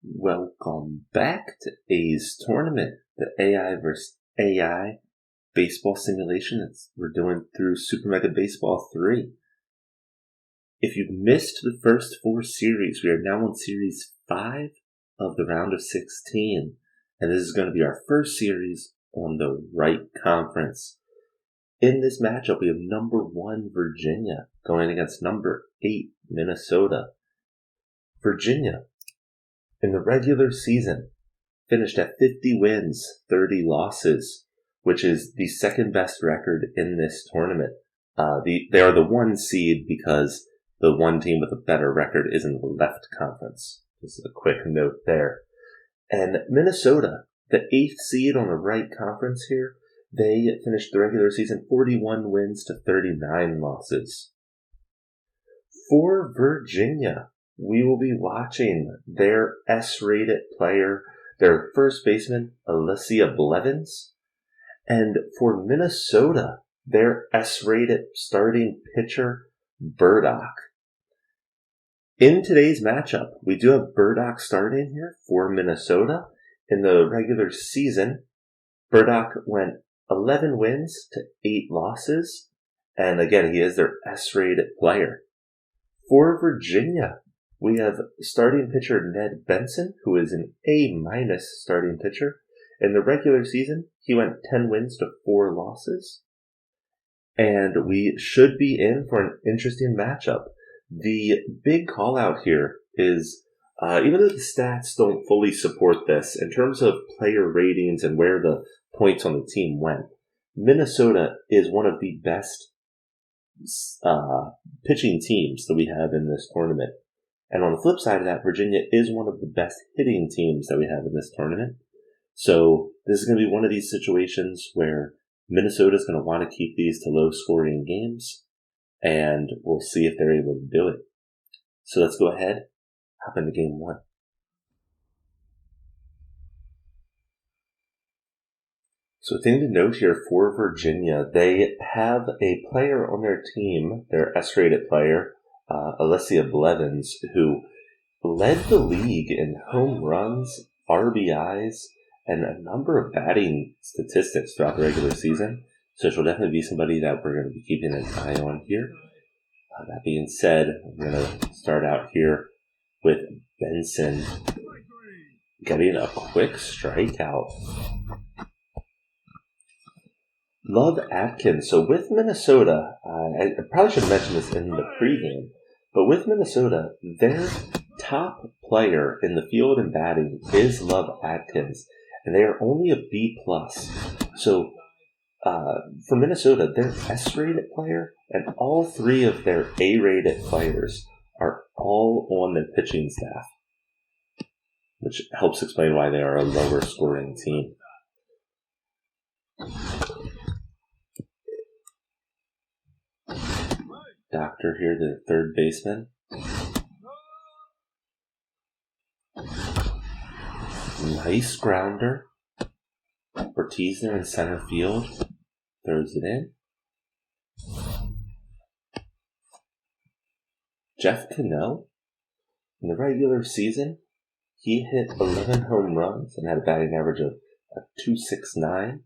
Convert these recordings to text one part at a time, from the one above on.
Welcome back to A's Tournament, the AI versus AI baseball simulation we're doing through Super Mega Baseball 3. If you've missed the first 4 series, we are now on Series 5 of the round of 16, and this is going to be our first series on the right conference. In this matchup, we have number 1 Virginia going against number 8 Minnesota. Virginia, in the regular season, finished at 50 wins, 30 losses, which is the second best record in this tournament. They are the 1 seed because the one team with a better record is in the left conference. This is a quick note there. And Minnesota, the 8th seed on the right conference here, they finished the regular season 41 wins to 39 losses. For Virginia, we will be watching their S-rated player, their first baseman, Alicia Blevins. And for Minnesota, their S-rated starting pitcher, Burdock. In today's matchup, we do have Burdock starting here for Minnesota. In the regular season, Burdock went 11 wins to 8 losses. And again, he is their S-rated player. For Virginia, we have starting pitcher Ned Benson, who is an A- starting pitcher. In the regular season, he went 10 wins to 4 losses. And we should be in for an interesting matchup. The big call out here is, even though the stats don't fully support this, in terms of player ratings and where the points on the team went, Minnesota is one of the best pitching teams that we have in this tournament. And on the flip side of that, Virginia is one of the best hitting teams that we have in this tournament. So this is going to be one of these situations where Minnesota is going to want to keep these to low-scoring games, and we'll see if they're able to do it. So let's go ahead, hop into Game 1. So a thing to note here for Virginia, they have a player on their team, their S-rated player, Alicia Blevins, who led the league in home runs, RBIs, and a number of batting statistics throughout the regular season. So she'll definitely be somebody that we're going to be keeping an eye on here. That being said, we're going to start out here with Benson getting a quick strikeout. Love Atkins. So with Minnesota, I probably should have mentioned this in the pregame, but with Minnesota, their top player in the field and batting is Love Atkins, and they are only a B+. So for Minnesota, their S-rated player and all 3 of their A-rated players are all on the pitching staff, which helps explain why they are a lower scoring team. Doctor here, the third baseman. Nice grounder. Ortiz there in center field. Throws it in. Jeff Cano, in the regular season, he hit 11 home runs and had a batting average of .269.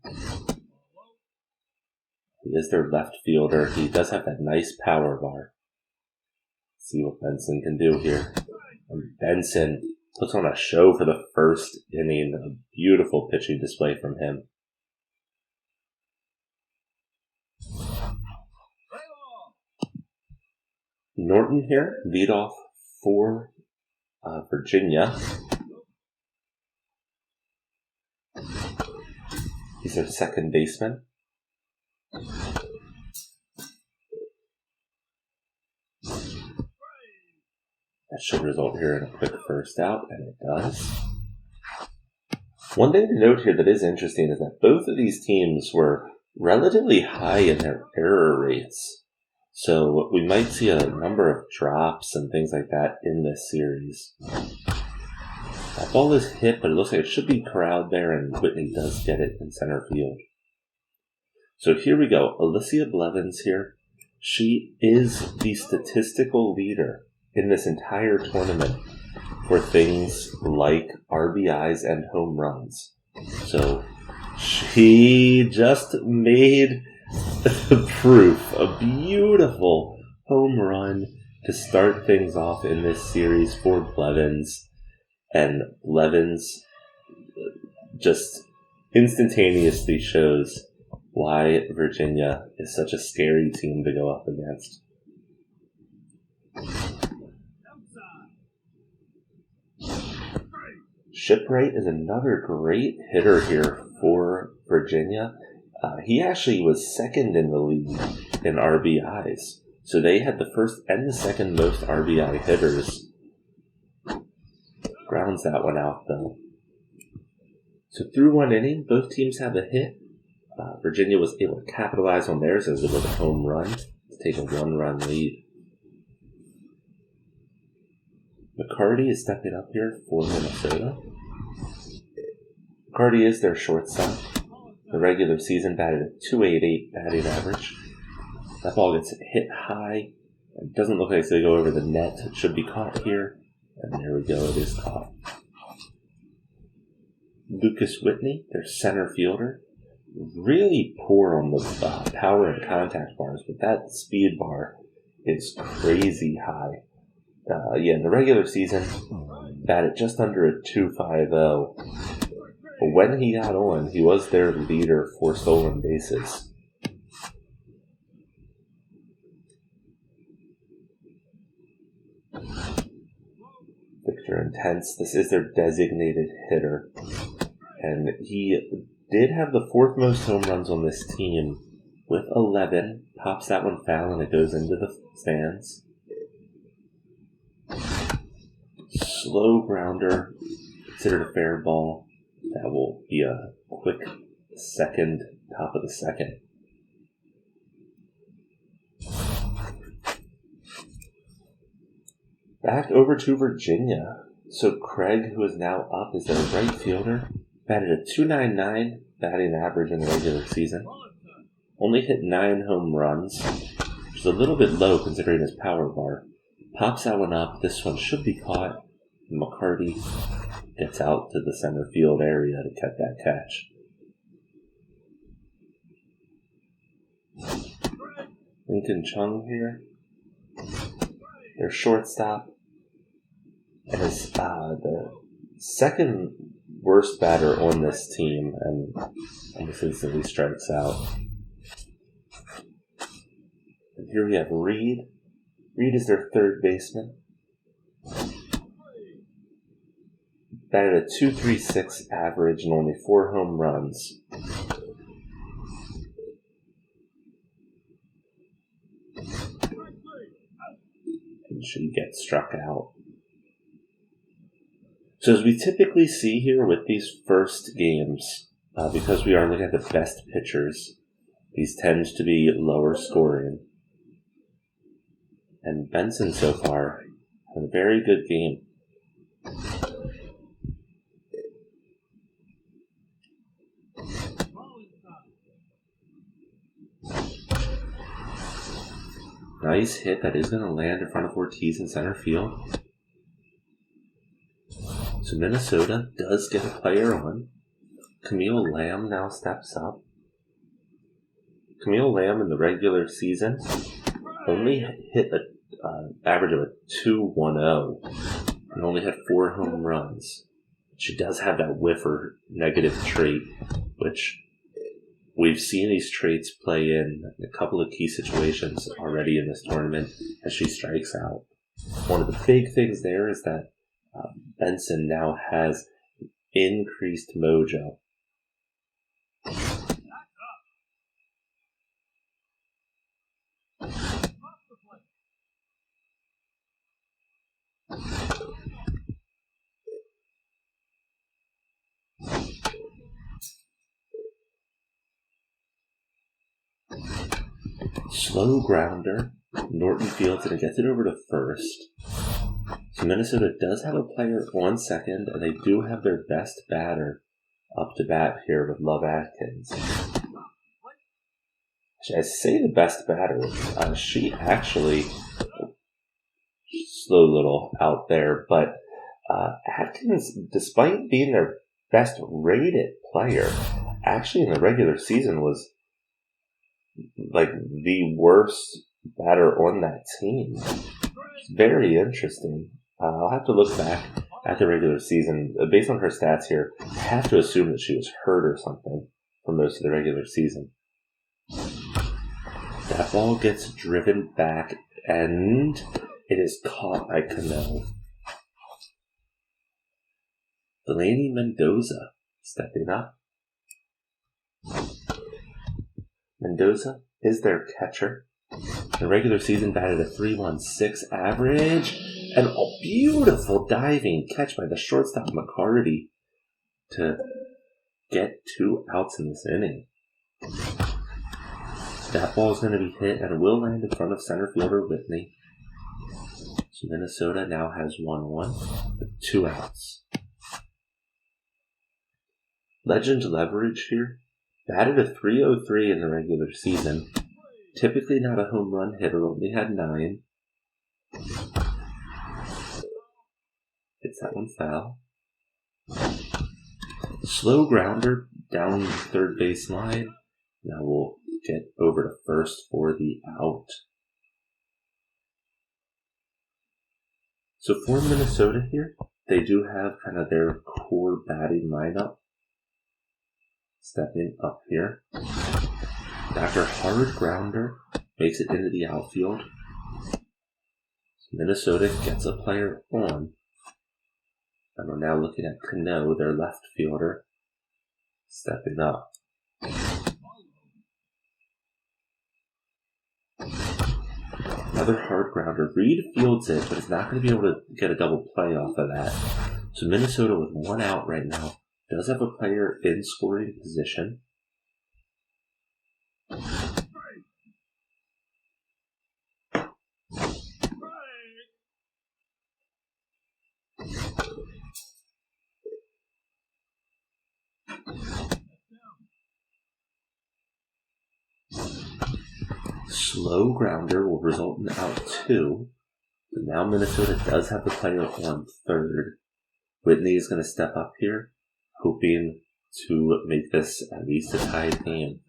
He is their left fielder. He does have that nice power bar. Let's see what Benson can do here. And Benson puts on a show for the first inning. A beautiful pitching display from him. Norton here, leadoff for Virginia. He's their second baseman. That should result here in a quick first out, and it does. One thing to note here that is interesting is that both of these teams were relatively high in their error rates. So we might see a number of drops and things like that in this series. That ball is hit, but it looks like it should be corralled there, and Whitney does get it in center field. So here we go. Alicia Blevins here. She is the statistical leader in this entire tournament for things like RBIs and home runs. So she just made the proof, a beautiful home run to start things off in this series for Blevins. And Blevins just instantaneously shows why Virginia is such a scary team to go up against. Shipwright is another great hitter here for Virginia. He actually was second in the league in RBIs. So they had the first and the second most RBI hitters. Grounds that one out though. So through one inning, both teams have a hit. Virginia was able to capitalize on theirs as it was a home run to take a 1-run lead. McCarty is stepping up here for Minnesota. McCarty is their shortstop. The regular season batted a .288 batting average. That ball gets hit high. It doesn't look like it's going to go over the net. It should be caught here. And there we go, it is caught. Lucas Whitney, their center fielder. Really poor on the power and contact bars, but that speed bar is crazy high. In the regular season, batted just under a .250. But when he got on, he was their leader for stolen bases. Victor Intense, this is their designated hitter. And he did have the 4th most home runs on this team with 11. Pops that one foul and it goes into the stands. Slow grounder, considered a fair ball. That will be a quick second, top of the second. Back over to Virginia. So Craig, who is now up, is their right fielder. Batted a .299 batting average in the regular season. Only hit 9 home runs, which is a little bit low considering his power bar. Pops that one up. This one should be caught. McCarty gets out to the center field area to get that catch. Lincoln Chung here. Their shortstop. And is the second worst batter on this team, and almost instantly strikes out. And here we have Reed. Reed is their third baseman. Batted a .236 average and only 4 home runs. And should get struck out. So as we typically see here with these first games, because we are looking at the best pitchers, these tend to be lower scoring. And Benson so far had a very good game. Nice hit that is going to land in front of Ortiz in center field. So Minnesota does get a player on. Camille Lamb now steps up. Camille Lamb in the regular season only hit an average of a .210 and only had 4 home runs. She does have that whiffer negative trait, which we've seen these traits play in a couple of key situations already in this tournament as she strikes out. One of the big things there is that Benson now has increased mojo. Slow grounder. Norton fields it and gets it over to first. So Minnesota does have a player on second, and they do have their best batter up to bat here with Love Atkins. I say the best batter. She actually, slow little out there, but Atkins, despite being their best rated player, actually in the regular season was like the worst batter on that team. It's very interesting. I'll have to look back at the regular season. Based on her stats here, I have to assume that she was hurt or something for most of the regular season. That ball gets driven back, and it is caught by Cano. Delaney Mendoza stepping up. Mendoza is their catcher. The regular season batted a .316 average, and a beautiful diving catch by the shortstop McCarty to get 2 outs in this inning. That ball is going to be hit and will land in front of center fielder Whitney. So Minnesota now has 1-1 with 2 outs. Legend Leverage here batted a .303 in the regular season. Typically not a home run hitter, only had 9. Hits that one foul. Slow grounder down the third base line. Now we'll get over to first for the out. So for Minnesota here, they do have kind of their core batting lineup. Stepping up here. After hard grounder makes it into the outfield. Minnesota gets a player on. And we're now looking at Cano, their left fielder, stepping up. Another hard grounder. Reed fields it, but is not going to be able to get a double play off of that. So Minnesota with 1 out right now does have a player in scoring position. Slow grounder will result in out 2. But now Minnesota does have the player on third. Whitney is going to step up here, hoping to make this at least a tied game.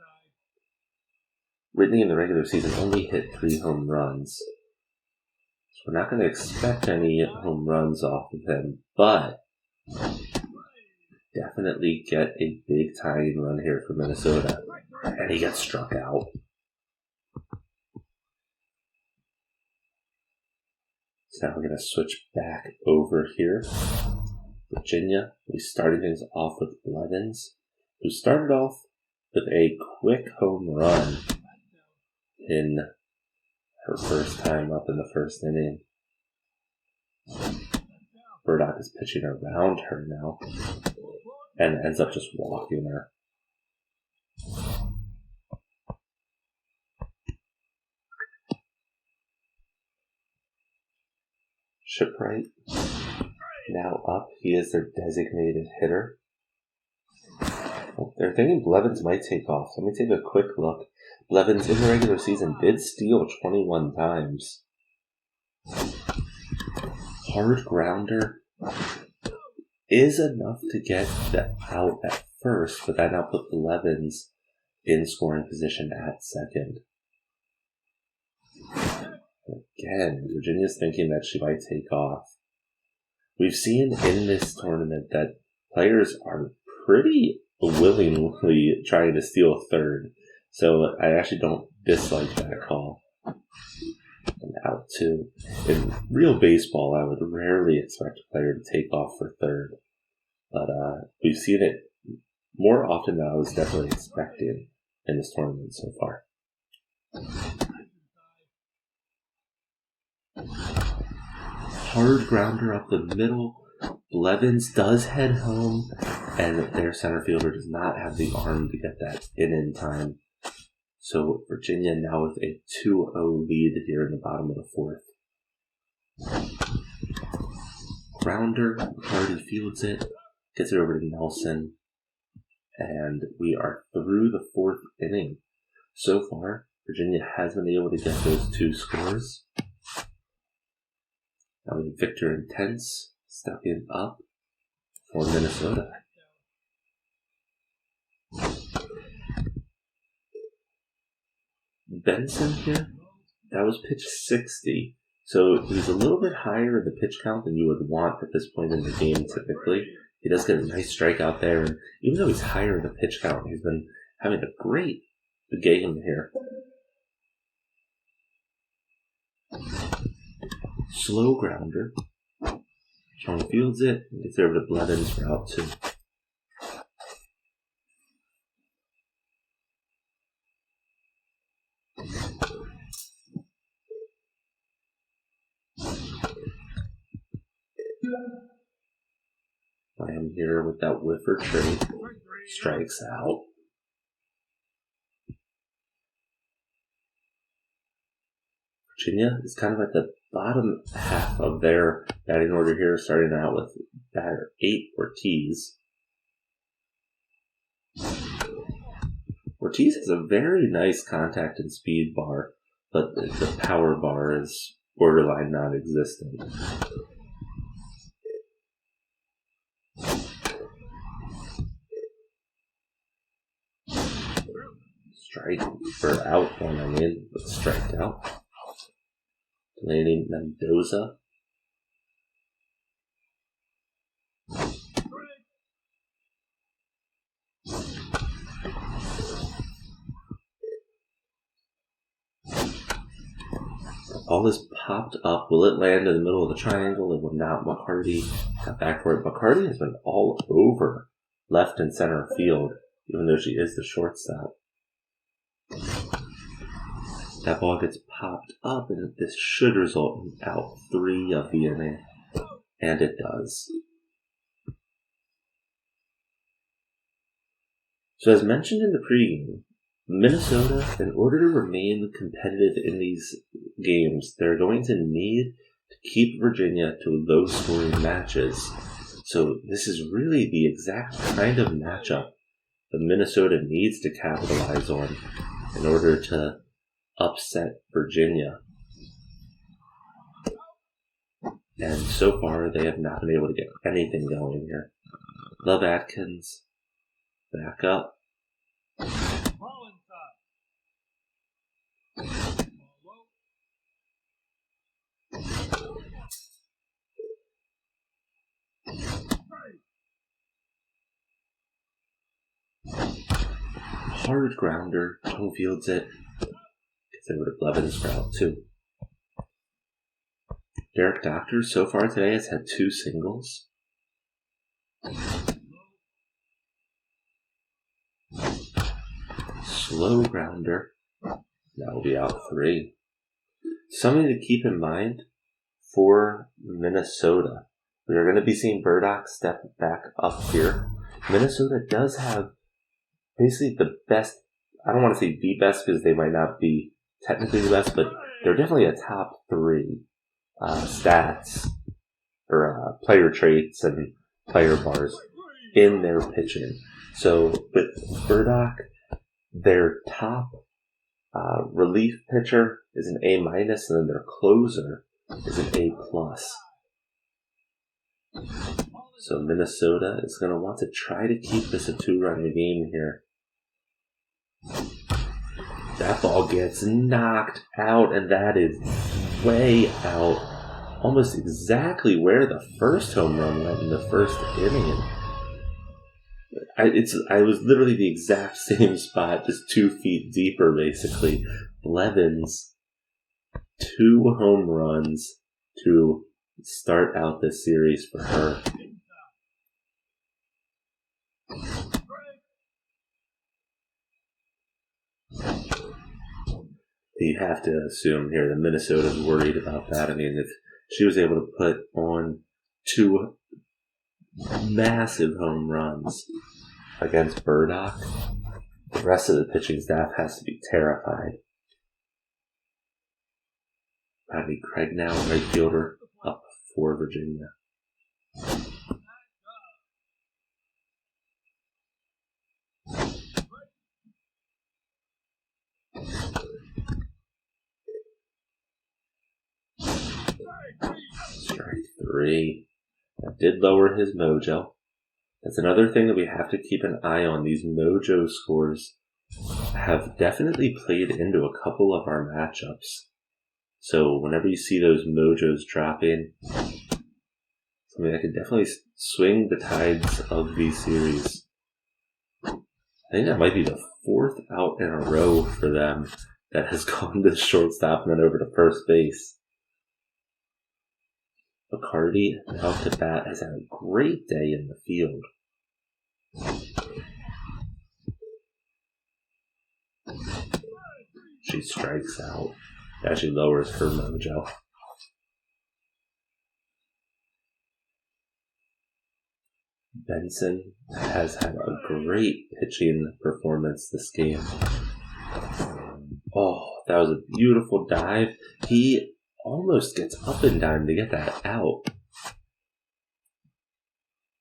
Whitney in the regular season only hit 3 home runs. So we're not going to expect any home runs off of him, but definitely get a big tying run here for Minnesota. And he gets struck out. So now we're going to switch back over here. Virginia, we started things off with Blevins, who started off with a quick home run in her first time up in the first inning. Burdock is pitching around her now and ends up just walking her. Shipwright now up. He is their designated hitter. Well, they're thinking Blevins might take off. So let me take a quick look. Blevins in the regular season did steal 21 times. Hard grounder is enough to get the out at first, but that now put Blevins in scoring position at second. Again, Virginia's thinking that she might take off. We've seen in this tournament that players are pretty willingly trying to steal third, so I actually don't dislike that call. And out 2. In real baseball, I would rarely expect a player to take off for third, but we've seen it more often than I was definitely expecting in this tournament so far. Hard grounder up the middle. Blevins does head home, and their center fielder does not have the arm to get that in time. So Virginia now with a 2-0 lead here in the bottom of the 4th. Grounder, McCarty fields it, gets it over to Nelson, and we are through the 4th inning. So far, Virginia has been able to get those 2 scores. Now we have Victor Intense stepping up for Minnesota. Benson here, that was pitch 60. So he's a little bit higher in the pitch count than you would want at this point in the game typically. He does get a nice strikeout there, and even though he's higher in the pitch count, he's been having a great game here. Slow grounder. Chong fields it and gets over to Blevins for out 2. I am here with that whiffer trade. Strikes out. Virginia is kind of at the bottom half of their batting order here, starting out with batter 8, Ortiz. Ortiz has a very nice contact and speed bar, but the power bar is borderline non-existent. Strike for out one, but striked out. Delaney Mendoza. Ball is popped up. Will it land in the middle of the triangle? It will not. McCarty got back for it. McCarty has been all over left and center field, even though she is the shortstop. That ball gets popped up, and this should result in out 3 of the inning. And it does. So as mentioned in the pregame, Minnesota, in order to remain competitive in these games, they're going to need to keep Virginia to low-scoring matches. So this is really the exact kind of matchup that Minnesota needs to capitalize on in order to upset Virginia. And so far, they have not been able to get anything going here. Love Atkins, back up. Hard grounder, Chong fields it. Gets over to Blevins for out 2. Derek Doctor so far today has had 2 singles. Slow grounder. That will be out 3. Something to keep in mind for Minnesota. We are going to be seeing Burdock step back up here. Minnesota does have basically the best, I don't want to say the best because they might not be technically the best, but they're definitely a top 3 stats or player traits and player bars in their pitching. So with Burdock, their top relief pitcher is an A-, and then their closer is an A+. So Minnesota is going to want to try to keep this a 2-run game here. That ball gets knocked out, and that is way out. Almost exactly where the first home run went in the first inning. I was literally the exact same spot, just 2 feet deeper, basically. Blevins, 2 home runs to start out this series for her. You have to assume here that Minnesota's worried about that. I mean, if she was able to put on 2 massive home runs against Burdock, the rest of the pitching staff has to be terrified. Bradley Craig now, right fielder, up for Virginia. Strike 3. That did lower his mojo. That's another thing that we have to keep an eye on. These mojo scores have definitely played into a couple of our matchups. So whenever you see those mojos dropping, something that could definitely swing the tides of these series. I think that might be the 4th out in a row for them that has gone to shortstop and then over to first base. McCarty, now to bat, has had a great day in the field. She strikes out. Actually lowers her mojo. Benson has had a great pitching performance this game. Oh, that was a beautiful dive. He almost gets up in time to get that out.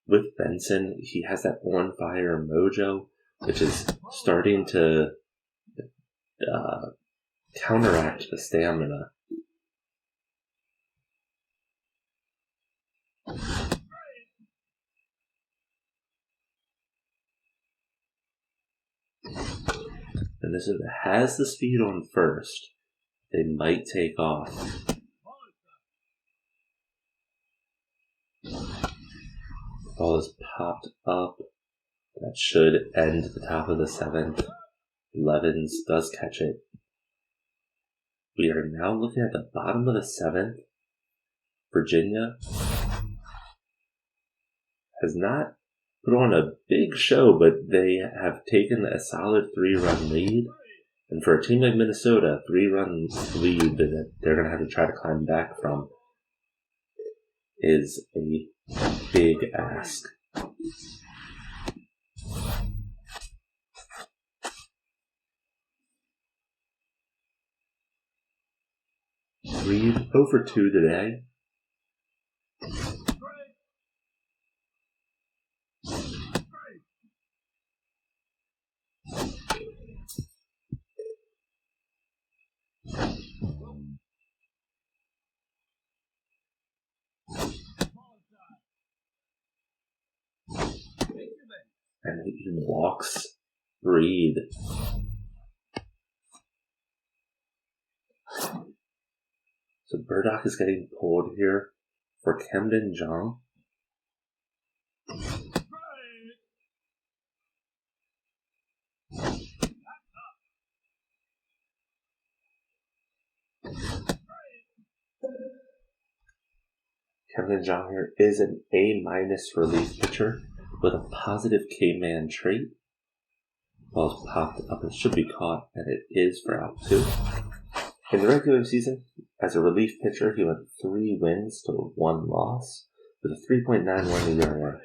With Benson, he has that on-fire mojo, which is starting to counteract the stamina. And this has the speed on first. They might take off. Ball is popped up. That should end the top of the 7th. Levens does catch it. We are now looking at the bottom of the 7th. Virginia has not put on a big show, but they have taken a solid 3-run lead. And for a team like Minnesota, a 3-run lead that they're going to have to try to climb back from is a big ask. Reed 0 for 2 today. And he walks Reed. So Burdock is getting pulled here for Camden Jong. Camden Jong here is an A- relief pitcher with a positive K-man trait. Ball's popped up and should be caught, and it is for out 2. In the regular season, as a relief pitcher, he went 3 wins to 1 loss with a 3.91 ERA.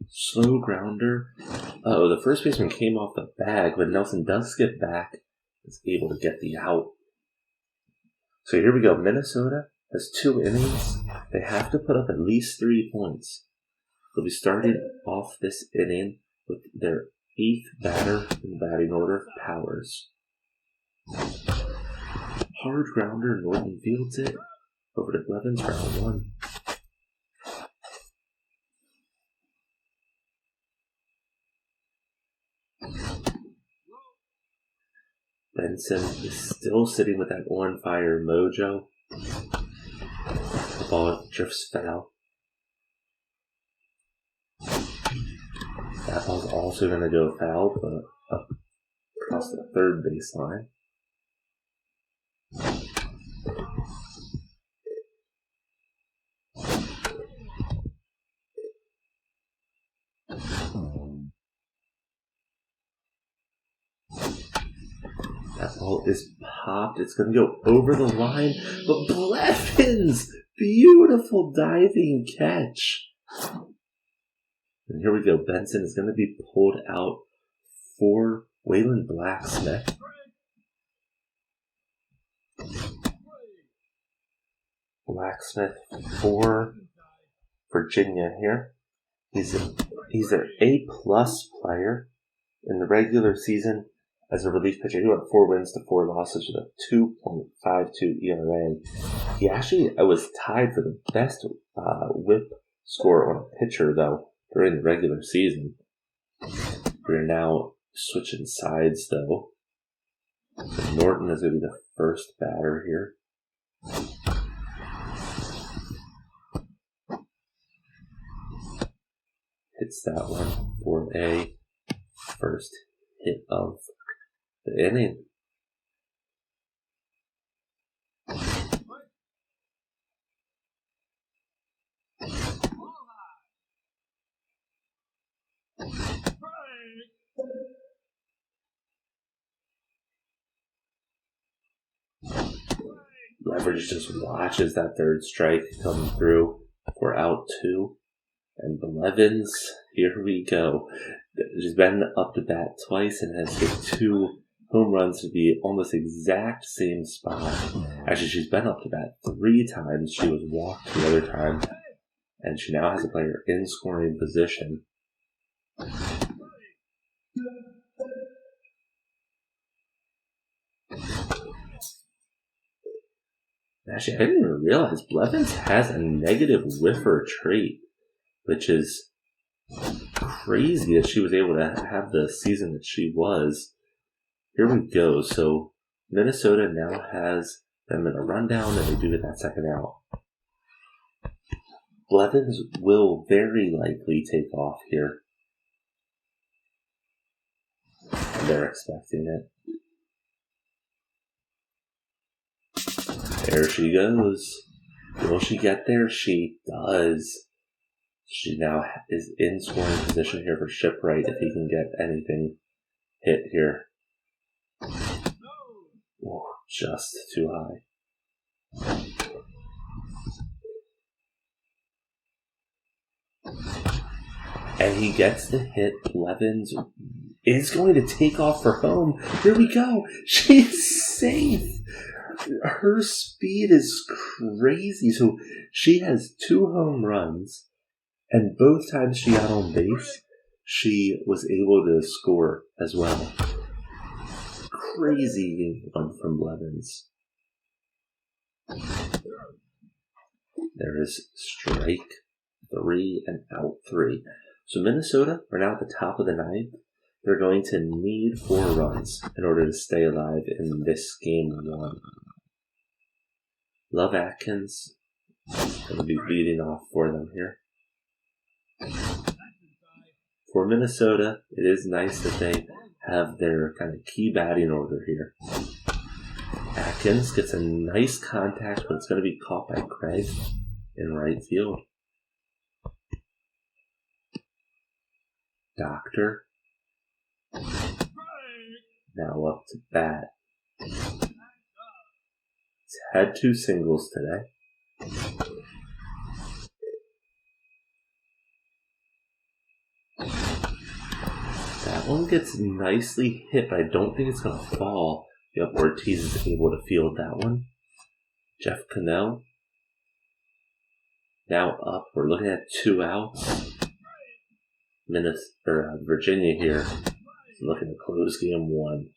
Slow grounder. Oh, the first baseman came off the bag, but Nelson does get back. Is able to get the out. So here we go. Minnesota has 2 innings. They have to put up at least 3 points. They'll be starting off this inning with their 8th batter in the batting order, Powers. Hard grounder, Norton fields it over to Blevins for out 1. Benson is still sitting with that on-fire mojo. The ball drifts foul. That ball's also going to go foul, but up across the 3rd baseline. That ball is popped. It's going to go over the line, but Blevins! Beautiful diving catch. And here we go. Benson is going to be pulled out for Waylon Blacksmith. Blacksmith for Virginia here. He's an A-plus player in the regular season. As a relief pitcher, he went 4 wins to 4 losses with a 2.52 ERA. He actually was tied for the best whip score on a pitcher, though, during the regular season. We're now switching sides, though. Norton is going to be the first batter here. Hits that one for a first hit of the inning. Leverage just watches that third strike come through for out 2. And Blevins, here we go. She's been up to bat twice and has hit 2 home runs to the almost exact same spot. Actually, she's been up to bat 3 times. She was walked the other time. And she now has a player in scoring position. Actually, I didn't even realize Blevins has a negative whiffer trait, which is crazy that she was able to have the season that she was. Here we go. So Minnesota now has them in a rundown, and they do get that second out. Blevins will very likely take off here. And they're expecting it. There she goes. Will she get there? She does. She now is in scoring position here for Shipwright if he can get anything hit here. Oh, just too high. And he gets the hit. Blevins is going to take off for home. Here we go. She's safe. Her speed is crazy. So she has 2 home runs, and both times she got on base, she was able to score as well. Crazy game one from Blevins. There is strike 3 and out 3. So Minnesota are now at the top of the 9th. They're going to need 4 runs in order to stay alive in this game 1. Love Atkins going to be leading off for them here. For Minnesota, it is nice that they have their kind of key batting order here. Atkins gets a nice contact, but it's going to be caught by Craig in right field. Doctor now up to bat. He's had 2 singles today. That one gets nicely hit, but I don't think it's going to fall. Yep, Ortiz is able to field that one. Jeff Cannell now up. We're looking at 2 outs. Virginia here is looking to close game 1.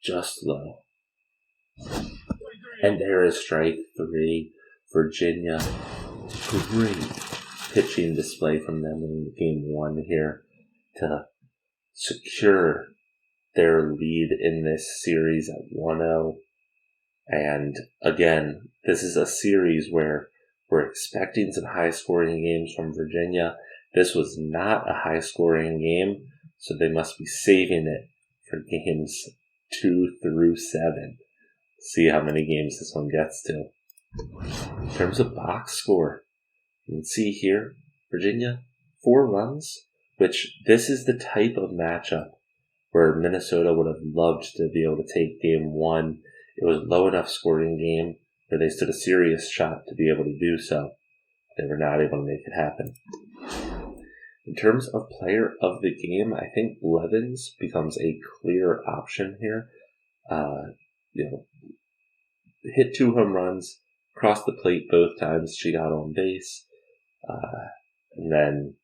Just low. And there is strike 3. Virginia. Great pitching display from them in game 1 here to secure their lead in this series at 1-0. And again, this is a series where we're expecting some high-scoring games from Virginia. This was not a high-scoring game, so they must be saving it for games 2 through 7. See how many games this one gets to. In terms of box score, you can see here, Virginia, 4 runs, which this is the type of matchup where Minnesota would have loved to be able to take game 1. It was a low enough scoring game where they stood a serious shot to be able to do so. They were not able to make it happen. In terms of player of the game, I think Blevins becomes a clear option here. Hit 2 home runs, crossed the plate both times she got on base. And then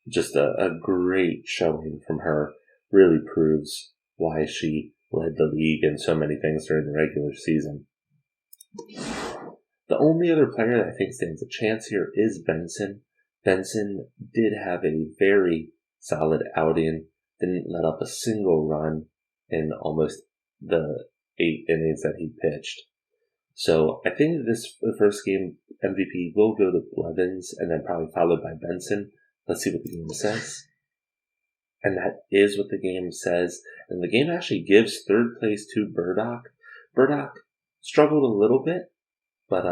just a great showing from her. Really proves why she led the league in so many things during the regular season. The only other player that I think stands a chance here is Benson. Benson did have a very solid outing, didn't let up a single run in almost the 8 innings that he pitched. So I think the first game MVP will go to Blevins and then probably followed by Benson. Let's see what the game says. And that is what the game says. And the game actually gives third place to Burdock. Burdock struggled a little bit, but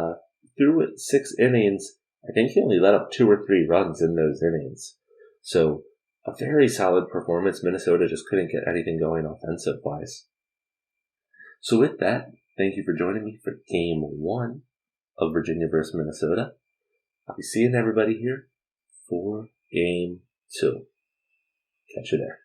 through 6 innings, I think he only let up 2 or 3 runs in those innings. So a very solid performance. Minnesota just couldn't get anything going offensive-wise. So with that, thank you for joining me for Game 1 of Virginia versus Minnesota. I'll be seeing everybody here for Game 2. Catch you there.